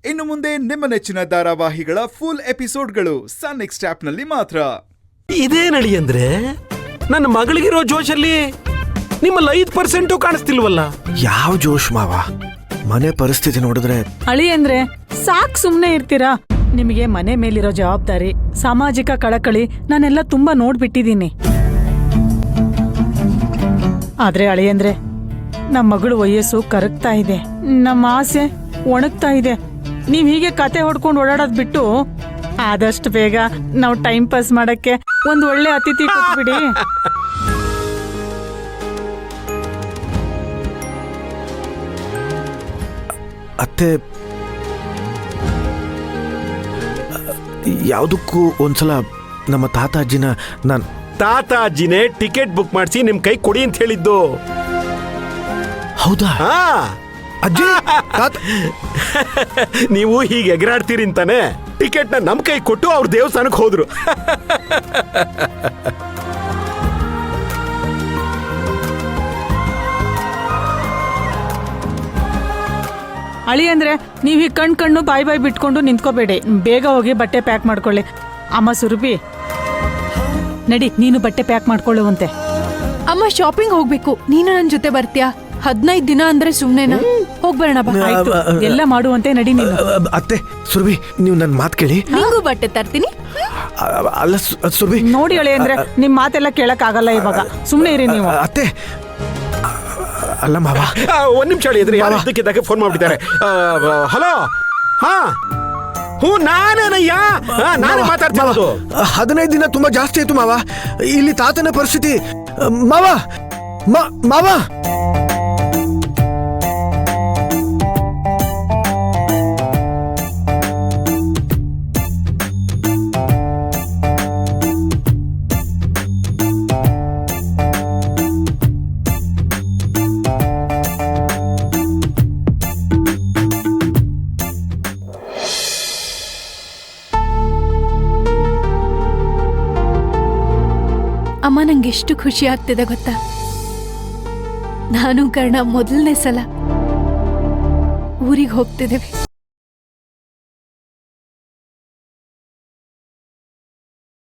ಇನ್ನು ಮುಂದೆ ನಿಮ್ಮ ನೆಚ್ಚಿನ ಧಾರಾವಾಹಿಗಳ ಫುಲ್ ಎಪಿಸೋಡ್ಗಳು ಸನ್ ನೆಕ್ಸ್ಟ್ ಆಪ್ನಲ್ಲಿ ಮಾತ್ರ. ಇದೇನಳಿ ಅಂದ್ರೆ ನನ್ನ ಮಗಳಿಗಿರೋ ಜೋಶಲ್ಲಿ ನಿಮ್ಮಲ್ಲಿ 5% ಕಾಣಿಸ್ತಿಲ್ವಲ್ಲ. ಯಾವ ಜೋಶ್ ಮಾವ, ಮನೆ ಪರಿಸ್ಥಿತಿ ನೋಡಿದ್ರೆ. ಅಳಿ ಅಂದ್ರೆ ಸಾಕ್ ಸುಮ್ನೆ ಇರ್ತೀರಾ? ನಿಮಗೆ ಮನೆ ಮೇಲಿರೋ ಜವಾಬ್ದಾರಿ, ಸಾಮಾಜಿಕ ಕಳಕಳಿ ನಾನೆಲ್ಲ ತುಂಬಾ ನೋಡ್ಬಿಟ್ಟಿದೀನಿ. ಆದ್ರೆ ಅಳಿ ಅಂದ್ರೆ ನಮ್ಮ ಮಗಳು ವಯಸ್ಸು ಕರಗ್ತಾ ಇದೆ, ನಮ್ಮ ಆಸೆ ಒಣಗ್ತಾ ಇದೆ. ನೀವ್ ಹೀಗೆ ಕತೆ ಹೊಡ್ಕೊಂಡು ಓಡಾಡೋದ್ ಬಿಟ್ಟು ಆದಷ್ಟು ಬೇಗ ನಾವು ಟೈಮ್ ಪಾಸ್ ಮಾಡಕ್ಕೆ ಒಂದ್ ಒಳ್ಳೆ ಅತಿಥಿ ಕೊಟ್ಬಿಡಿ. ಅತ್ತೆ, ಯಾವುದಕ್ಕೂ ಒಂದ್ಸಲ ನಮ್ಮ ತಾತಾಜಿನ ತಾತಾಜಿನೇ ಟಿಕೆಟ್ ಬುಕ್ ಮಾಡಿಸಿ ನಿಮ್ ಕೈ ಕೊಡಿ ಅಂತ ಹೇಳಿದ್ದು. ಹೌದಾ ಅಜ್ಜಿ? ನೀವು ಹೀಗೆ ಎಗರಾಡ್ತೀರಿ ಅಂತಾನೆ ಟಿಕೆಟ್ನ ನಮ್ ಕೈ ಕೊಟ್ಟು ಅವ್ರ ದೇವಸ್ಥಾನಕ್ಕೆ ಹೋದ್ರು. ಅಳಿ ಅಂದ್ರೆ ನೀವ್ ಈ ಕಣ್ಣು ಬಾಯಿ ಬಿಟ್ಕೊಂಡು ನಿಂತ್ಕೋಬೇಡಿ. ಬೇಗ ಹೋಗಿ ಬಟ್ಟೆ ಪ್ಯಾಕ್ ಮಾಡ್ಕೊಳ್ಳಿ. ಅಮ್ಮ ಸುರಭಿ, ನಡಿ ನೀನು ಬಟ್ಟೆ ಪ್ಯಾಕ್ ಮಾಡ್ಕೊಳ್ಳುವಂತೆ. ಅಮ್ಮ ಶಾಪಿಂಗ್ ಹೋಗ್ಬೇಕು, ನೀನು ನನ್ ಜೊತೆ ಬರ್ತೀಯಾ? 15 ದಿನ ಅಂದ್ರೆ ಸುಮ್ನೆನಾ? ಹೋಗ್ಬರೋಣ ಬಾ. ಆಯ್ತು, ಎಲ್ಲ ಮಾಡುವಂತೆ ನಡಿ ನೀನು. ಅತ್ತೆ ಸುರಭಿ, ನೀವು ನನ್ನ ಮಾತು ಕೇಳಿ. ನಿಂಗೂ ಬಟ್ಟೆ ತರ್ತೀನಿ. ಅಲ್ಲ ಸುರಭಿ ನೋಡಿ ಅಳಿ ಅಂದ್ರೆ ನಿಮ್ ಮಾತೆಲ್ಲ ಕೇಳಕ್ ಆಗಲ್ಲ ಇವಾಗ. ಸುಮ್ನೆ ಇರಿ ನೀವು. ಅತ್ತೆ ಅಲ್ಲ ಮಾವ, ಒಂದ್ ನಿಮಿಷ ಹೇಳಿ ಇದ್ರೆ ಯಾರು ಇದಕ್ಕಿದ್ದಾಗ ಫೋನ್ ಮಾಡ್ಬಿಟ್ಟಿದ್ದಾರೆ. ಹಲೋ, ಹಾ ಹ್ಞೂ ನಾನೇನಯ್ಯ, ನಾನೇ ಮಾತಾಡ್ತಿರೋದು. 15 ದಿನ ತುಂಬಾ ಜಾಸ್ತಿ ಆಯ್ತು ಮಾವ. ಇಲ್ಲಿ ತಾತನ ಪರಿಸ್ಥಿತಿ. ಮಾವ ಮಾವ ಅಮ್ಮ, ನಂಗೆ ಎಷ್ಟು ಖುಷಿ ಆಗ್ತಿದೆ ಗೊತ್ತಾ? ನಾನು ಕರ್ಣ ಮೊದಲನೇ ಸಲ ಊರಿಗೆ ಹೋಗ್ತಿದ್ದೇವೆ.